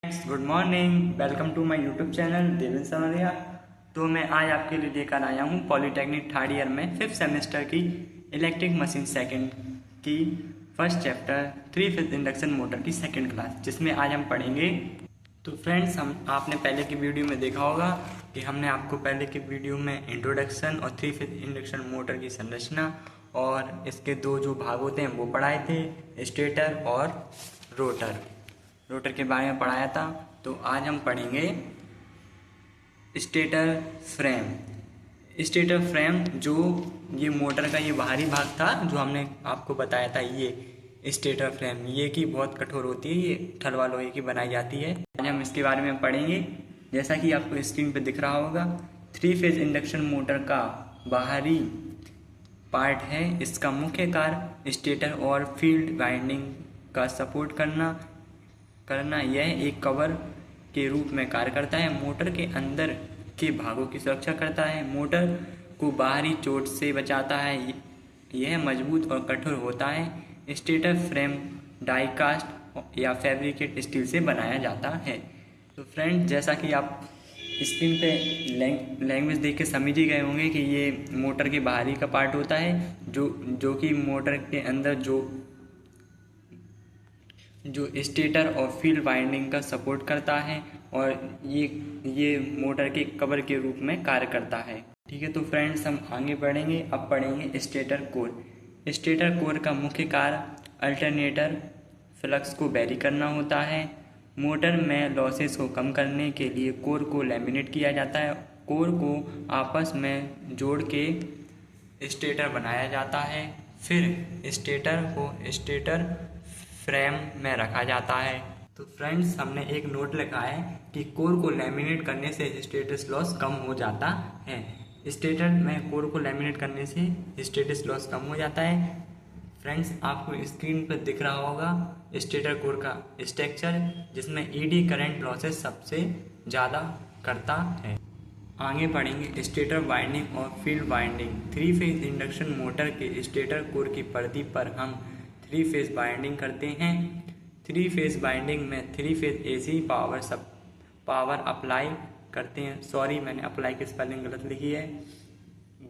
Good morning, welcome to my YouTube channel Devendra Samariya. तो मैं आज आपके लिए लेकर आया हूँ पॉलीटेक्निक थर्ड ईयर में 5th सेमेस्टर की इलेक्ट्रिक मशीन सेकंड की first chapter 3 phase induction motor की सेकंड क्लास, जिसमें आज हम पढ़ेंगे। तो फ्रेंड्स, आपने पहले की वीडियो में देखा होगा कि हमने आपको पहले की वीडियो में इंट्रोडक्शन और 3 फेज इंडक्शन मोटर की संरचना और इसके दो जो भाग होते हैं वो पढ़ाए थे, स्टेटर और रोटर के बारे में पढ़ाया था। तो आज हम पढ़ेंगे स्टेटर फ्रेम। जो ये मोटर का ये बाहरी भाग था जो हमने आपको बताया था, ये स्टेटर फ्रेम ये की बहुत कठोर होती है, ये ठलवा लोहे की बनाई जाती है। आज हम इसके बारे में पढ़ेंगे। जैसा कि आपको स्क्रीन पर दिख रहा होगा, 3 फेज इंडक्शन मोटर का बाहरी पार्ट है। इसका मुख्य कार्य स्टेटर और फील्ड वाइंडिंग का सपोर्ट करना यह एक कवर के रूप में कार्य करता है। मोटर के अंदर के भागों की सुरक्षा करता है, मोटर को बाहरी चोट से बचाता है। यह मजबूत और कठोर होता है। स्टेटर फ्रेम डाइकास्ट या फैब्रिकेट स्टील से बनाया जाता है। तो फ्रेंड, जैसा कि आप स्क्रीन पे लैंग्वेज देख के समझ ही गए होंगे कि ये मोटर के बाहरी का पार्ट होता है, जो कि मोटर के अंदर जो स्टेटर और फील्ड वाइंडिंग का सपोर्ट करता है और ये मोटर के कवर के रूप में कार्य करता है। ठीक है, तो फ्रेंड्स हम आगे बढ़ेंगे। अब पढ़ेंगे स्टेटर कोर। स्टेटर कोर का मुख्य कार्य अल्टरनेटर फ्लक्स को वैरी करना होता है। मोटर में लॉसेस को कम करने के लिए कोर को लैमिनेट किया जाता है। कोर को आपस में जोड़ के स्टेटर बनाया जाता है। फिर स्टेटर को स्टेटर फ्रेम में रखा जाता है। तो फ्रेंड्स, हमने एक नोट लिखा है कि कोर को लैमिनेट करने से स्टेटस लॉस कम हो जाता है। स्टेटर में कोर को लैमिनेट करने से स्टेटस लॉस कम हो जाता है। फ्रेंड्स, आपको स्क्रीन पर दिख रहा होगा स्टेटर कोर का स्ट्रक्चर, जिसमें ईडी करंट लॉसेस सबसे ज़्यादा करता है। आगे पढ़ेंगे स्टेटर वाइंडिंग और field winding. 3 phase induction motor के स्टेटर कोर की परती पर हम 3 फेज बाइंडिंग करते हैं। 3 फेज बाइंडिंग में 3 फेज एसी पावर अप्लाई करते हैं। सॉरी, मैंने अप्लाई की स्पेलिंग गलत लिखी है।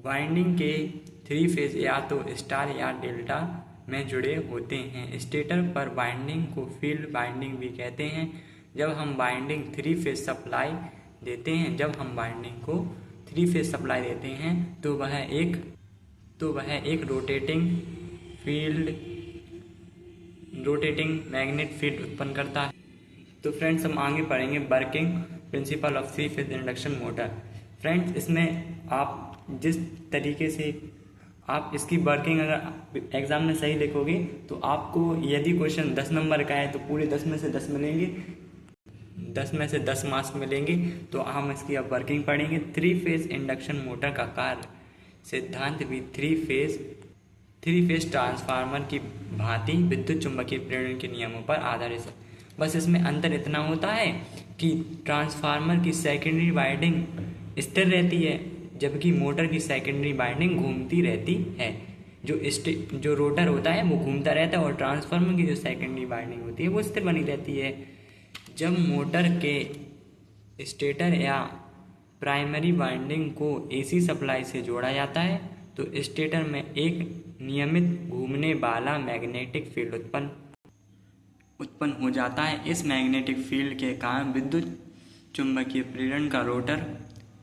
बाइंडिंग के 3 फेज या तो स्टार या डेल्टा में जुड़े होते हैं। स्टेटर पर बाइंडिंग को फील्ड बाइंडिंग भी कहते हैं। जब हम बाइंडिंग 3 फेज सप्लाई देते हैं तो वह एक रोटेटिंग मैग्नेट फील्ड उत्पन्न करता है। तो फ्रेंड्स, हम आगे पढ़ेंगे working principle of 3 phase induction motor. Friends, इसमें आप जिस तरीके से आप इसकी वर्किंग अगर एग्जाम में सही लिखोगे तो आपको, यदि क्वेश्चन 10 नंबर का है तो पूरे 10 में से 10 मिलेंगे, 10 में से 10 मार्क्स मिलेंगे। तो हम इसकी अब वर्किंग पढ़ेंगे। 3 फेज इंडक्शन मोटर का कार्य सिद्धांत भी 3 फेज ट्रांसफार्मर की भांति विद्युत चुम्बकीय प्रेरण के नियमों पर आधारित है। बस इसमें अंतर इतना होता है कि ट्रांसफार्मर की सेकेंडरी वाइंडिंग स्थिर रहती है, जबकि मोटर की सेकेंडरी वाइंडिंग घूमती रहती है। जो रोटर होता है वो घूमता रहता है और ट्रांसफार्मर की जो सेकेंडरी वाइंडिंग होती है वो स्थिर बनी रहती है। जब मोटर के स्टेटर या प्राइमरी वाइंडिंग को एसी सप्लाई से जोड़ा जाता है तो स्टेटर में एक नियमित घूमने वाला मैग्नेटिक फील्ड उत्पन्न हो जाता है। इस मैग्नेटिक फील्ड के कारण विद्युत चुम्बकीय प्रेरण का रोटर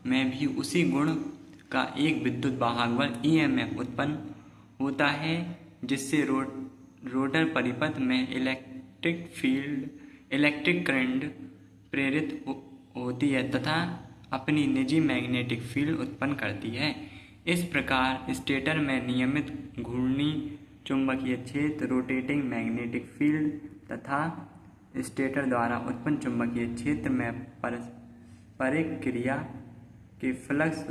में भी उसी गुण का एक विद्युत वाहक बल ईएमएफ उत्पन्न होता है, जिससे रोटर परिपथ में इलेक्ट्रिक करंट प्रेरित होती है तथा अपनी निजी मैग्नेटिक फील्ड उत्पन्न करती है। इस प्रकार स्टेटर में नियमित घूर्णी चुंबकीय क्षेत्र, रोटेटिंग मैग्नेटिक फील्ड तथा स्टेटर द्वारा उत्पन्न चुंबकीय क्षेत्र में परस्परिक क्रिया के फ्लक्स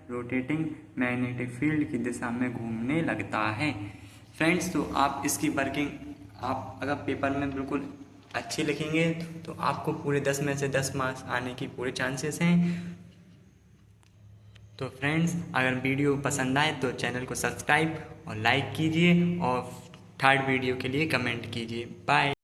रोटेटिंग मैग्नेटिक फील्ड की दिशा में घूमने लगता है। फ्रेंड्स, तो आप इसकी वर्किंग आप अगर पेपर में बिल्कुल अच्छे लिखेंगे तो आपको पूरे 10 में से 10 मार्क्स आने की पूरे चांसेस हैं। तो फ्रेंड्स, अगर वीडियो पसंद आए तो चैनल को सब्सक्राइब और लाइक कीजिए और थर्ड वीडियो के लिए कमेंट कीजिए। बाय।